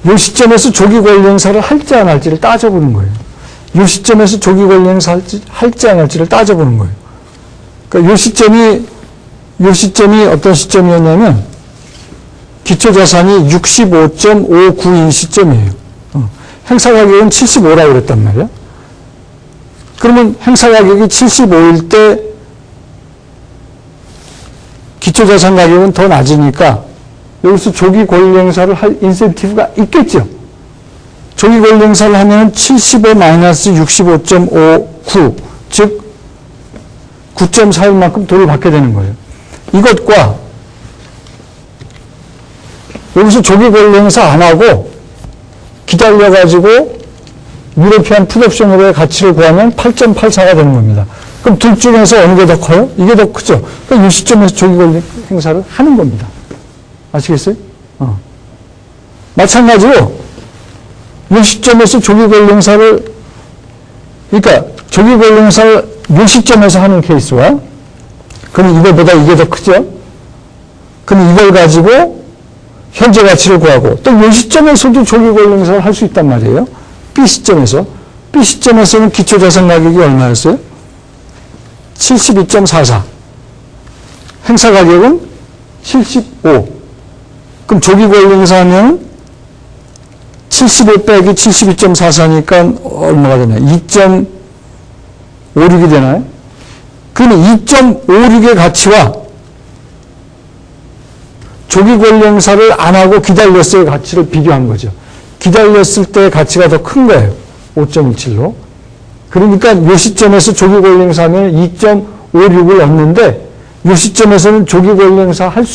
이 시점에서 조기 권리 행사를 할지 안 할지를 따져보는 거예요. 이 시점에서 조기 권리 행사 할지 안 할지를 따져보는 거예요. 그러니까 이 시점이 어떤 시점이었냐면 기초자산이 65.59인 시점이에요. 행사가격은 75라고 그랬단 말이야. 그러면 행사가격이 75일 때 기초자산 가격은 더 낮으니까 여기서 조기 권리 행사를 할 인센티브가 있겠죠. 조기 권리 행사를 하면 75-65.59, 즉 9.41만큼 돈을 받게 되는 거예요. 이것과 여기서 조기 권리 행사 안 하고 기다려가지고 유로피안 풋옵션으로의 가치를 구하면 8.84가 되는 겁니다. 그럼 둘 중에서 어느 게 더 커요? 이게 더 크죠. 그럼 이 시점에서 조기 권리 행사를 하는 겁니다. 아시겠어요? 마찬가지로 이 시점에서 조기 권리 행사를, 그러니까 조기 권리 행사를 이 시점에서 하는 케이스와, 그럼 이거보다 이게 더 크죠? 그럼 이걸 가지고 현재 가치를 구하고, 또 이 시점에서도 조기 권리 행사를 할 수 있단 말이에요. B 시점에서는 기초자산 가격이 얼마였어요? 72.44. 행사 가격은 75. 그럼 조기 권리 행사하면 75 빼기 72.44니까 얼마가 되나요? 2.56이 되나요? 그러면 2.56의 가치와 조기 권리 행사를 안 하고 기다렸을 가치를 비교한 거죠. 기다렸을 때의 가치가 더 큰 거예요. 5.17로. 그러니까 이 시점에서 조기 권리 행사하면 2.56을 얻는데, 이 시점에서는 조기 권리 행사 할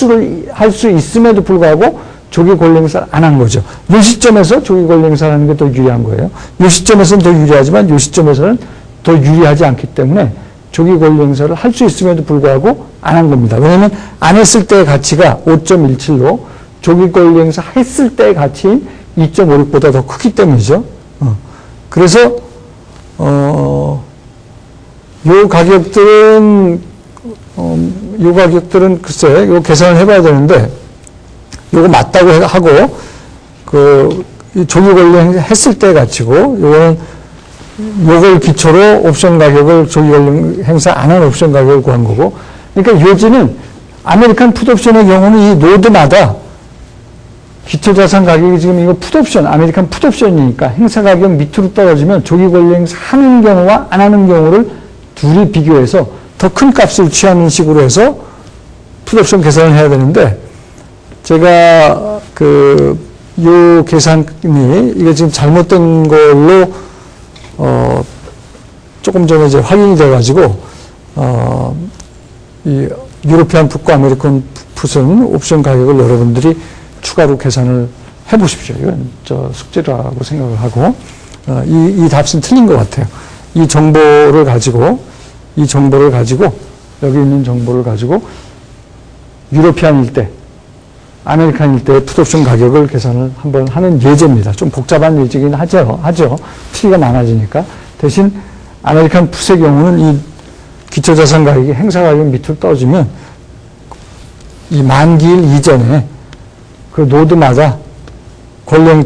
수 있음에도 불구하고 조기 권리 행사를 안 한 거죠. 이 시점에서 조기 권리 행사를 하는 게 더 유리한 거예요. 이 시점에서는 더 유리하지만 이 시점에서는 더 유리하지 않기 때문에 조기 권리 행사를 할 수 있음에도 불구하고 안 한 겁니다. 왜냐하면 안 했을 때의 가치가 5.17로 조기 권리 행사 했을 때의 가치인 2.56보다 더 크기 때문이죠. 그래서 요 가격들은 글쎄 요 계산을 해봐야 되는데, 요거 맞다고 하고 조기 권리 했을 때의 가치고, 요걸 기초로 옵션 가격을 조기 권리 행사 안 한 옵션 가격을 구한 거고, 그러니까 요지는 아메리칸 풋옵션의 경우는 이 노드마다 기초자산 가격이 지금 이거 풋옵션, 아메리칸 풋옵션이니까 행사 가격 밑으로 떨어지면 조기 권리 행사 하는 경우와 안 하는 경우를 둘이 비교해서 더 큰 값을 취하는 식으로 해서 풋옵션 계산을 해야 되는데, 제가 요 계산이 이게 지금 잘못된 걸로 조금 전에 이제 확인이 돼가지고 이 유로피안 풋과 아메리칸 풋은 옵션 가격을 여러분들이 추가로 계산을 해보십시오. 이건 숙제라고 생각을 하고, 이 답은 틀린 것 같아요. 이 정보를 가지고, 여기 있는 정보를 가지고, 유로피안일 때, 아메리칸일 때의 풋옵션 가격을 계산을 한번 하는 예제입니다. 좀 복잡한 예제긴 하죠. 틀리가 많아지니까. 대신, 아메리칸 풋의 경우는 이 기초자산 가격이 행사 가격 밑으로 떨어지면, 이 만기일 이전에 그 노드마다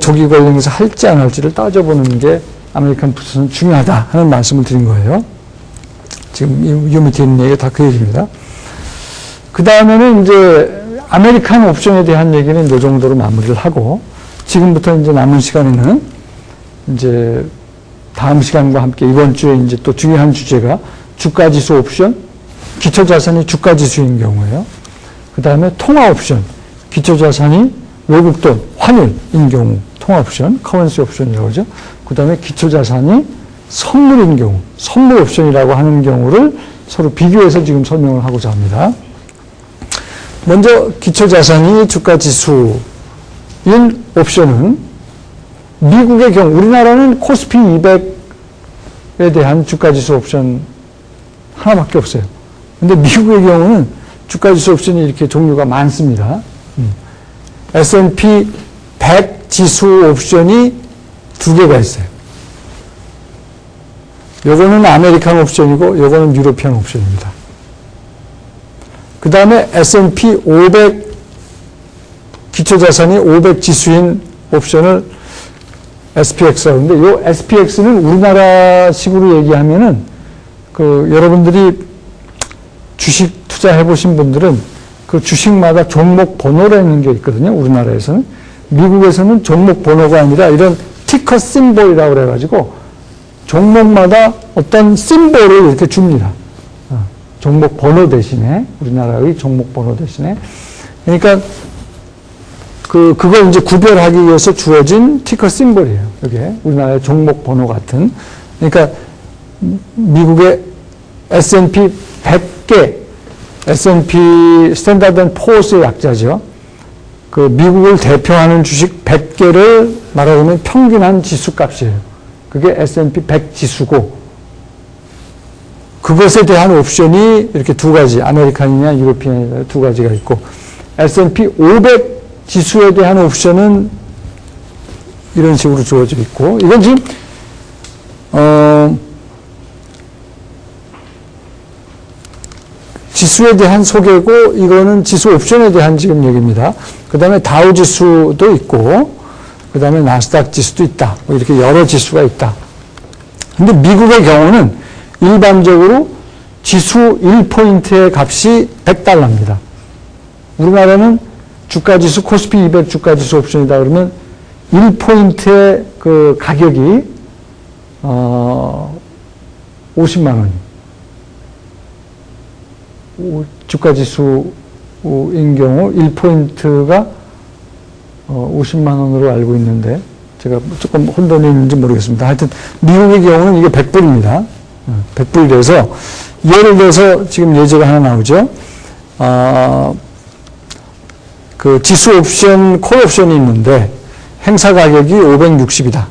조기 권리 행사 할지 안 할지를 따져보는 게 아메리칸 풋은 중요하다 하는 말씀을 드린 거예요. 지금 이 밑에 있는 얘기가 다 그 얘기입니다. 그 다음에는 이제 아메리칸 옵션에 대한 얘기는 이 정도로 마무리를 하고, 지금부터 이제 남은 시간에는 이제 다음 시간과 함께 이번 주에 이제 또 중요한 주제가 주가지수 옵션, 기초자산이 주가지수인 경우예요. 그 다음에 통화 옵션, 기초자산이 외국돈, 환율인 경우 통화 옵션, 커런시 옵션이라고 하죠. 그 다음에 기초자산이 선물인 경우, 선물 옵션이라고 하는 경우를 서로 비교해서 지금 설명을 하고자 합니다. 먼저 기초자산이 주가지수인 옵션은 미국의 경우, 우리나라는 코스피 200에 대한 주가지수 옵션 하나밖에 없어요. 근데 미국의 경우는 주가지수 옵션이 이렇게 종류가 많습니다. S&P 100 지수 옵션이 2개가 있어요. 요거는 아메리칸 옵션이고 요거는 유로피안 옵션입니다. 그 다음에 S&P 500 기초자산이 500 지수인 옵션을 SPX라고 하는데, 이 SPX는 우리나라식으로 얘기하면은, 여러분들이 주식 투자해 보신 분들은 그 주식마다 종목 번호라는 게 있거든요, 우리나라에서는. 미국에서는 종목 번호가 아니라 이런 티커 심볼이라고 그래가지고 종목마다 어떤 심볼을 이렇게 줍니다. 종목 번호 대신에, 우리나라의 종목 번호 대신에. 그러니까 그걸 이제 구별하기 위해서 주어진 티커 심볼이에요. 이게 우리나라의 종목 번호 같은. 그러니까 미국의 S&P 100개, S&P 스탠다드 & 포어스의 약자죠. 미국을 대표하는 주식 100개를 말하자면 평균한 지수값이에요. 그게 S&P 100 지수고, 그것에 대한 옵션이 이렇게 두 가지, 아메리칸이냐 유로피안이냐 두 가지가 있고, S&P 500 지수에 대한 옵션은 이런 식으로 주어져 있고, 이건 지금 지수에 대한 소개고, 이거는 지수 옵션에 대한 지금 얘기입니다. 그 다음에 다우 지수도 있고, 그 다음에 나스닥 지수도 있다. 뭐 이렇게 여러 지수가 있다. 근데 미국의 경우는 일반적으로 지수 1포인트의 값이 $100입니다. 우리나라는 주가지수, 코스피 200 주가지수 옵션이다 그러면 1포인트의 그 가격이 50만 원. 주가지수인 경우 1포인트가 50만 원으로 알고 있는데, 제가 조금 혼돈이 있는지 모르겠습니다. 하여튼 미국의 경우는 이게 100불입니다. 100불이라서, 예를 들어서 지금 예제가 하나 나오죠. 그 지수 옵션, 콜 옵션이 있는데 행사 가격이 560이다.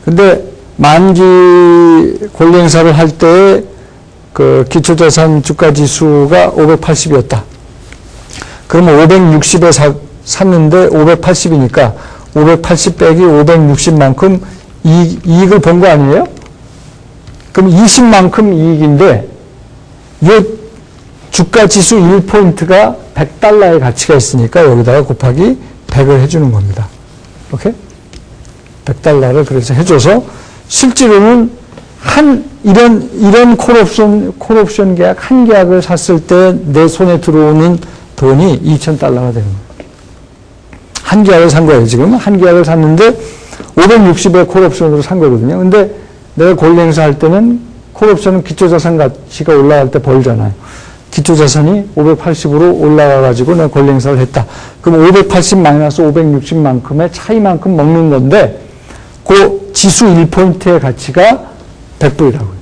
근데 만기 권리 행사를 할 때 그 기초자산 주가 지수가 580이었다. 그러면 560에 샀는데 580이니까 580 빼기 560만큼 이익을 본 거 아니에요? 그럼 20만큼 이익인데, 이 주가 지수 1포인트가 $100의 가치가 있으니까 여기다가 곱하기 100을 해주는 겁니다. 오케이? $100를 그래서 해줘서 실제로는 이런 콜옵션 계약 한 계약을 샀을 때 내 손에 들어오는 돈이 $2,000가 되는 거예요. 한 계약을 산 거예요, 지금. 한 계약을 샀는데 560의 콜옵션으로 산 거거든요. 근데 내가 권리 행사할 때는 콜옵션은 기초자산 가치가 올라갈 때 벌잖아요. 기초자산이 580으로 올라가가지고 내가 권리 행사를 했다. 그럼 580 마이너스 560만큼의 차이만큼 먹는 건데, 그 지수 1포인트의 가치가 100불이라고요.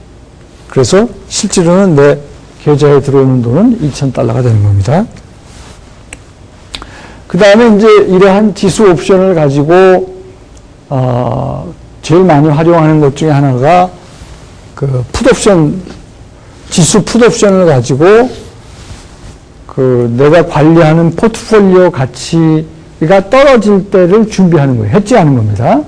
그래서 실제로는 내 계좌에 들어오는 돈은 $2,000가 되는 겁니다. 그 다음에 이제 이러한 지수 옵션을 가지고, 제일 많이 활용하는 것 중에 하나가 그 풋옵션, 지수 풋옵션을 가지고 내가 관리하는 포트폴리오 가치가 떨어질 때를 준비하는 거예요. 해지하는 겁니다.